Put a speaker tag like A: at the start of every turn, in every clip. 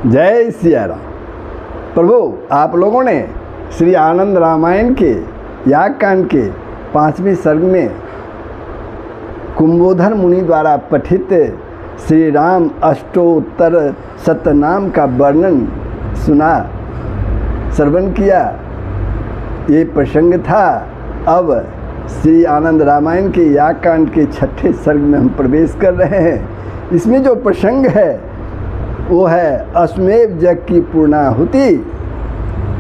A: जय सिया राम। प्रभु, आप लोगों ने श्री आनंद रामायण के यागकांड के 5वें सर्ग में कुंभोधर मुनि द्वारा पठित श्री राम अष्टोत्तर शतनाम का वर्णन सुना, श्रवण किया। ये प्रसंग था। अब श्री आनंद रामायण के यागकांड के 6ठे सर्ग में हम प्रवेश कर रहे हैं। इसमें जो प्रसंग है वो है अश्वमेव जग की पूर्णाहुति।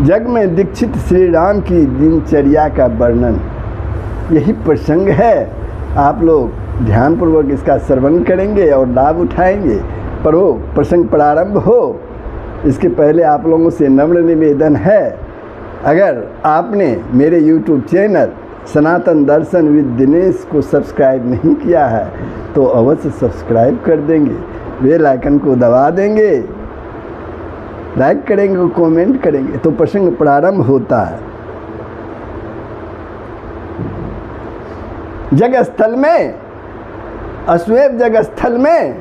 A: जग में दीक्षित श्री राम की दिनचर्या का वर्णन, यही प्रसंग है। आप लोग ध्यानपूर्वक इसका श्रवण करेंगे और लाभ उठाएंगे। पर वो प्रसंग प्रारंभ हो इसके पहले आप लोगों से नम्र निवेदन है, अगर आपने मेरे YouTube channel Sanatan Darshan with Dinesh को सब्सक्राइब नहीं किया है तो अवश्य सब्सक्राइब कर देंगे, बेल आइकन को दबा देंगे, लाइक करेंगे, कमेंट करेंगे तो प्रसंग प्रारंभ होता है। जगस्थल में, अश्वेव जगस्थल में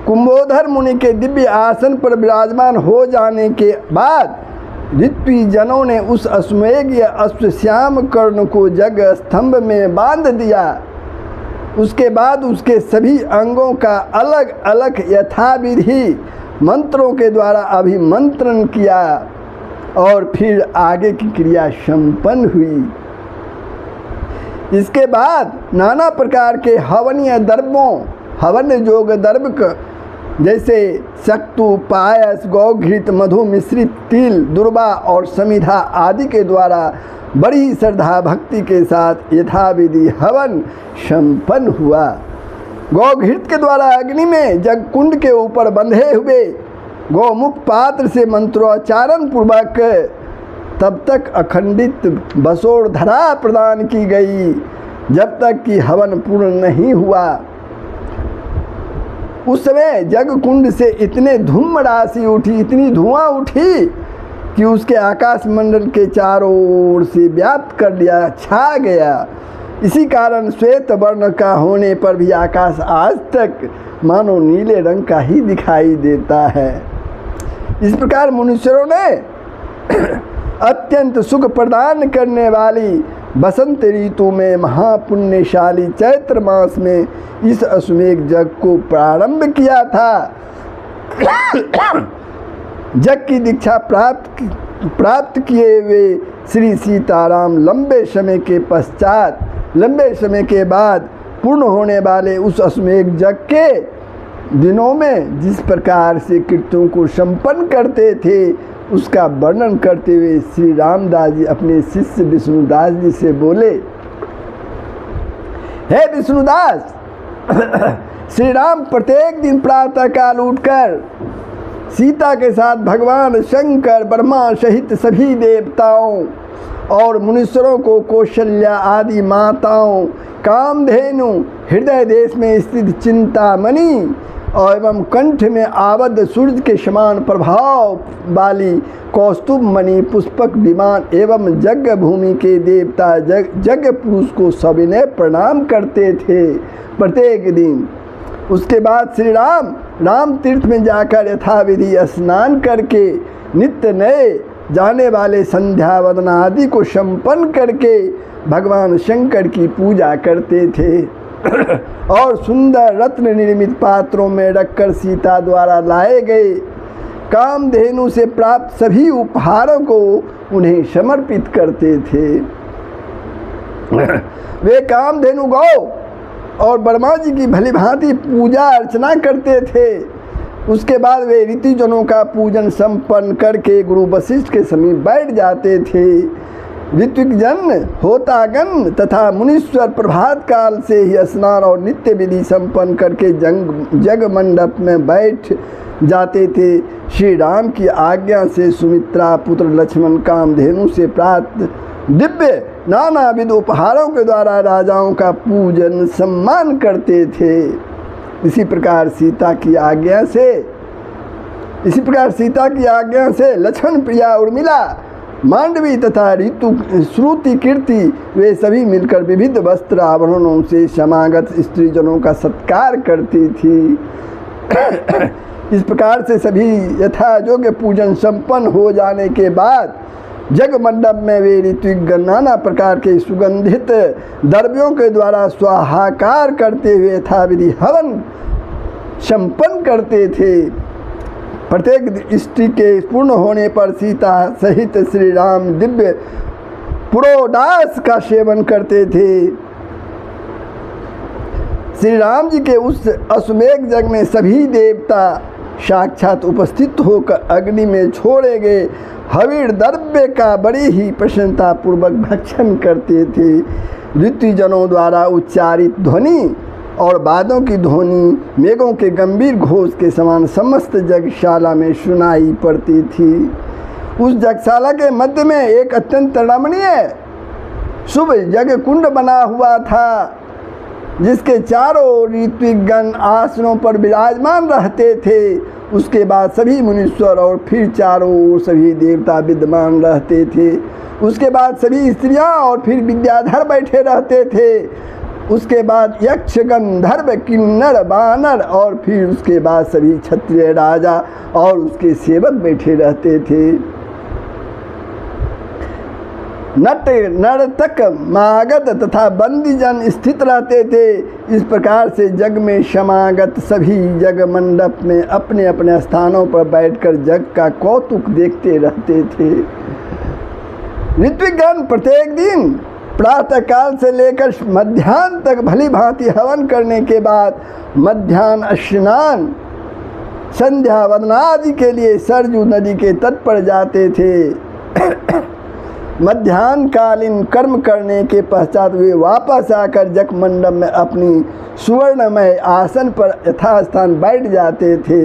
A: कुंभोधर मुनि के दिव्य आसन पर विराजमान हो जाने के बाद ऋत्विजनों ने उस अश्वमेघ या अश्वश्याम कर्ण को जग स्तंभ में बांध दिया। उसके बाद उसके सभी अंगों का अलग अलग यथाविधि मंत्रों के द्वारा अभिमंत्रण किया और फिर आगे की क्रिया संपन्न हुई। इसके बाद नाना प्रकार के हवनीय द्रव्यों, हवन जोग द्रव्य जैसे शक्तु, पायस, गौघृत, मधु मिश्रित तिल, दुर्वा और समिधा आदि के द्वारा बड़ी श्रद्धा भक्ति के साथ यथाविधि हवन संपन्न हुआ। गौघृत के द्वारा अग्नि में जग कुंड के ऊपर बंधे हुए गौमुख पात्र से मंत्रोच्चारण पूर्वक तब तक अखंडित बसोरधरा प्रदान की गई जब तक कि हवन पूर्ण नहीं हुआ। उस समय जग कुंड से इतने धूम राशि उठी, इतनी धुआं उठी कि उसके आकाश मंडल के चारों ओर से व्याप्त कर लिया, छा गया। इसी कारण श्वेत वर्ण का होने पर भी आकाश आज तक मानो नीले रंग का ही दिखाई देता है। इस प्रकार मनुष्यों ने अत्यंत सुख प्रदान करने वाली बसंत ऋतु में महापुण्यशाली चैत्र मास में इस अश्वमेघ जग को प्रारंभ किया था। जग की दीक्षा प्राप्त किए हुए श्री सीताराम लंबे समय के बाद पूर्ण होने वाले उस अश्वमेघ जग के दिनों में जिस प्रकार से कृत्यों को संपन्न करते थे उसका वर्णन करते हुए श्री रामदास जी अपने शिष्य विष्णुदास जी से बोले, हे विष्णुदास, श्री राम प्रत्येक दिन प्रातः काल उठकर सीता के साथ भगवान शंकर, ब्रह्मा सहित सभी देवताओं और मुनीश्वरों को, कौशल्या आदि माताओं, कामधेनु, हृदय देश में स्थित चिंतामणि और एवं कंठ में आबद्ध सूर्य के समान प्रभाव वाली कौस्तुभ मणि, पुष्पक विमान एवं जग भूमि के देवता जग पुरुष को सविनय प्रणाम करते थे प्रत्येक दिन। उसके बाद श्री राम तीर्थ में जाकर यथाविधि स्नान करके नित्य नए जाने वाले संध्या वदन आदि को संपन्न करके भगवान शंकर की पूजा करते थे और सुंदर रत्न निर्मित पात्रों में रखकर सीता द्वारा लाए गए कामधेनु से प्राप्त सभी उपहारों को उन्हें समर्पित करते थे। वे कामधेनु गौ और ब्रह्मा जी की भली भांति पूजा अर्चना करते थे। उसके बाद वे ऋतुजनों का पूजन संपन्न करके गुरु वशिष्ठ के समीप बैठ जाते थे। ऋत्विकजन, होतागन तथा मुनीश्वर प्रभात काल से ही स्नान और नित्य विधि संपन्न करके जग मंडप में बैठ जाते थे। श्री राम की आज्ञा से सुमित्रा पुत्र लक्ष्मण कामधेनु से प्राप्त दिव्य नानाविध उपहारों के द्वारा राजाओं का पूजन सम्मान करते थे। इसी प्रकार सीता की आज्ञा से लक्ष्मण प्रिया, उर्मिला, मांडवी तथा ऋतु, श्रुति, कीर्ति वे सभी मिलकर विविध वस्त्र आभरणों से समागत स्त्रीजनों का सत्कार करती थी। इस प्रकार से सभी यथायोग्य पूजन संपन्न हो जाने के बाद जग मंडप में वे ऋत्विकगण नाना प्रकार के सुगंधित द्रव्यों के द्वारा स्वाहाकार करते हुए यथाविधि हवन संपन्न करते थे। प्रत्येक इष्टि के पूर्ण होने पर सीता सहित श्री राम दिव्य पुरोडास का सेवन करते थे। श्री राम जी के उस अश्वमेध यज्ञ में सभी देवता साक्षात उपस्थित होकर अग्नि में छोड़े गए हविर द्रव्य का बड़ी ही प्रसन्नता पूर्वक भक्षण करते थे। ऋतुजनों द्वारा उच्चारित ध्वनि और बादों की ध्वनि मेघों के गंभीर घोष के समान समस्त यज्ञशाला में सुनाई पड़ती थी। उस यज्ञशाला के मध्य में एक अत्यंत रमणीय शुभ यज्ञ कुंड बना हुआ था, जिसके चारों ओर ऋत्विकगण आसनों पर विराजमान रहते थे। उसके बाद सभी मुनीश्वर और फिर चारों ओर सभी देवता विद्यमान रहते थे। उसके बाद सभी स्त्रियां और फिर विद्याधर बैठे रहते थे। उसके बाद यक्ष गंधर्व किन्नर बानर और फिर उसके बाद सभी क्षत्रिय राजा और उसके सेवक बैठे रहते थे। नट नर्तक मागध तथा बंदीजन स्थित रहते थे। इस प्रकार से जग में समागत सभी जग मंडप में अपने अपने स्थानों पर बैठकर जग का कौतुक देखते रहते थे। ऋत्विकगण प्रत्येक दिन प्रातः काल से लेकर मध्याह्न तक भली भांति हवन करने के बाद मध्याह्न स्नान संध्या वदनादि के लिए सरजू नदी के तट पर जाते थे। मध्याह्न कालीन कर्म करने के पश्चात वे वापस आकर जग मंडप में अपनी सुवर्णमय आसन पर यथास्थान बैठ जाते थे।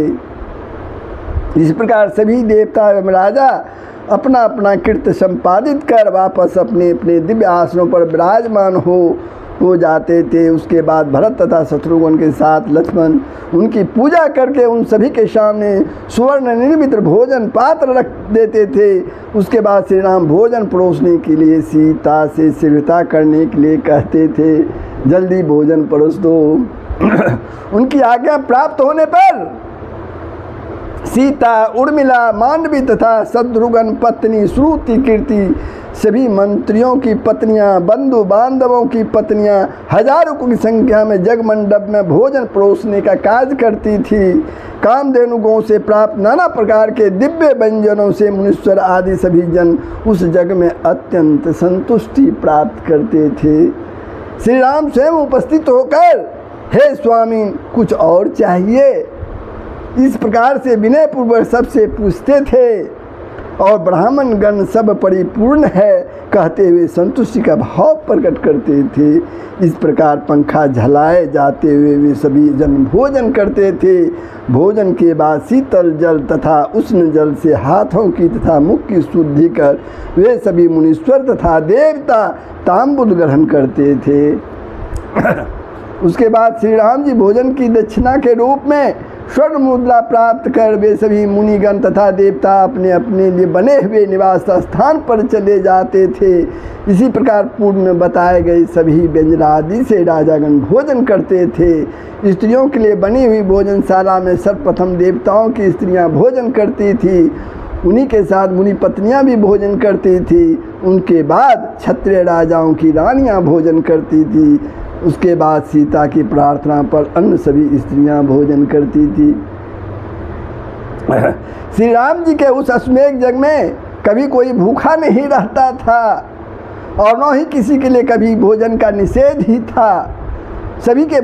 A: इस प्रकार सभी देवता एवं राजा अपना अपना कृत्य संपादित कर वापस अपने अपने दिव्य आसनों पर विराजमान हो जाते थे। उसके बाद भरत तथा शत्रुघ्न के साथ लक्ष्मण उनकी पूजा करके उन सभी के सामने सुवर्ण निर्मित भोजन पात्र रख देते थे। उसके बाद श्री राम भोजन परोसने के लिए सीता से शीघ्रता करने के लिए कहते थे, जल्दी भोजन परोस दो। उनकी आज्ञा प्राप्त होने पर सीता, उर्मिला, मांडवी तथा शत्रुघ्न पत्नी श्रुति कीर्ति सभी मंत्रियों की पत्नियां, बंधु बांधवों की पत्नियां हजारों की संख्या में जग मंडप में भोजन परोसने का कार्य करती थी। कामधेनु गौ से प्राप्त नाना प्रकार के दिव्य व्यंजनों से मुनीश्वर आदि सभी जन उस जग में अत्यंत संतुष्टि प्राप्त करते थे। श्री राम स्वयं उपस्थित होकर, हे स्वामी कुछ और चाहिए, इस प्रकार से विनय पूर्वक सबसे पूछते थे और ब्राह्मण गण सब परिपूर्ण है कहते हुए संतुष्टि का भाव प्रकट करते थे। इस प्रकार पंखा झलाए जाते हुए वे सभी जन भोजन करते थे। भोजन के बाद शीतल जल तथा उष्ण जल से हाथों की तथा मुख की शुद्धि कर वे सभी मुनीश्वर तथा देवता तांबुल ग्रहण करते थे। उसके बाद श्री राम जी भोजन की दक्षिणा के रूप में स्वर्ण मुद्रा प्राप्त कर वे सभी मुनिगण तथा देवता अपने अपने लिए बने हुए निवास स्थान पर चले जाते थे। इसी प्रकार पूर्व में बताए गए सभी व्यंजनादि से राजागण भोजन करते थे। स्त्रियों के लिए बनी हुई भोजनशाला में सर्वप्रथम देवताओं की स्त्रियां भोजन करती थी, उन्हीं के साथ मुनि पत्नियां भी भोजन करती थी। उनके बाद क्षत्रिय राजाओं की रानियां भोजन करती थी। उसके बाद सीता की प्रार्थना पर अन्य सभी स्त्रियां भोजन करती थी। श्री राम जी के उस अश्वमेध यज्ञ में कभी कोई भूखा नहीं रहता था और न ही किसी के लिए कभी भोजन का निषेध ही था। सभी के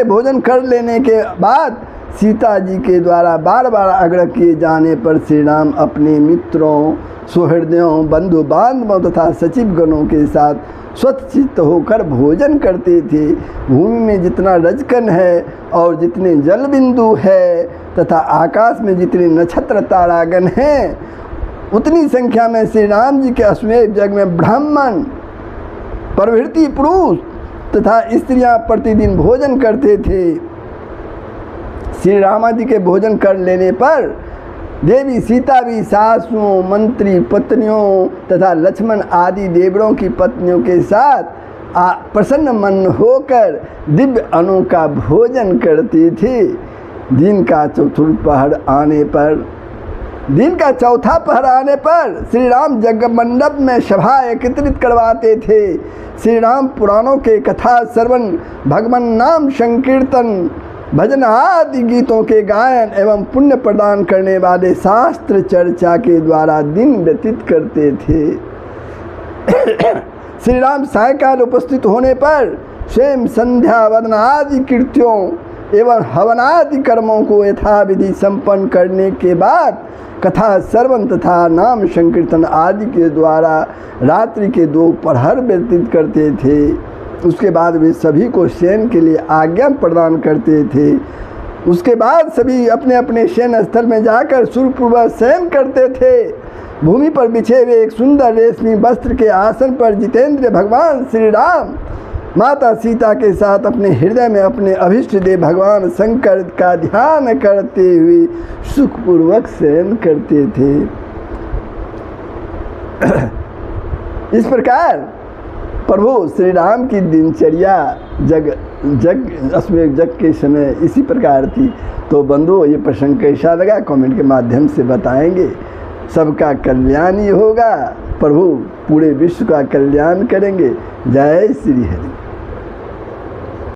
A: भोजन कर लेने के बाद सीता जी के द्वारा बार बार आग्रह किए जाने पर श्री राम अपने मित्रों, सुहृदयों, बंधु बांधवों तथा सचिवगणों के साथ स्वच्छचित्त होकर भोजन करते थे। भूमि में जितना रजकन है और जितने जल बिंदु है तथा आकाश में जितने नक्षत्र तारागण हैं, उतनी संख्या में श्री राम जी के अश्वमेध यज्ञ में ब्राह्मण, प्रभृति पुरुष तथा स्त्रियां प्रतिदिन भोजन करते थे। श्री राम जी के भोजन कर लेने पर देवी सीता भी सासुओं, मंत्री पत्नियों तथा लक्ष्मण आदि देवरों की पत्नियों के साथ प्रसन्न मन होकर दिव्य अन्नों का भोजन करती थी। दिन का चौथा पहर आने पर श्री राम जगमंडप में सभा एकत्रित करवाते थे। श्री राम पुराणों के कथा श्रवण, भगवान नाम संकीर्तन, भजन आदि गीतों के गायन एवं पुण्य प्रदान करने वाले शास्त्र चर्चा के द्वारा दिन व्यतीत करते थे। श्री राम सायकाल उपस्थित होने पर स्वयं संध्या वदन आदि कृत्यों एवं हवनादि कर्मों को यथाविधि संपन्न करने के बाद कथा श्रवण तथा नाम संकीर्तन आदि के द्वारा रात्रि के 2 प्रहर व्यतीत करते थे। उसके बाद वे सभी को शयन के लिए आज्ञा प्रदान करते थे। उसके बाद सभी अपने अपने शयन स्थल में जाकर सुरपूर्वक शयन करते थे। भूमि पर बिछे हुए एक सुंदर रेशमी वस्त्र के आसन पर जितेंद्र भगवान श्री राम माता सीता के साथ अपने हृदय में अपने अभिष्ट देव भगवान शंकर का ध्यान करते हुए सुखपूर्वक शयन करते थे। इस प्रकार प्रभु श्री राम की दिनचर्या जग के समय इसी प्रकार थी। तो बंधुओं, ये प्रसंग कैसा लगा कमेंट के माध्यम से बताएंगे। सबका कल्याण ही होगा, प्रभु पूरे विश्व का कल्याण करेंगे। जय श्री हरि।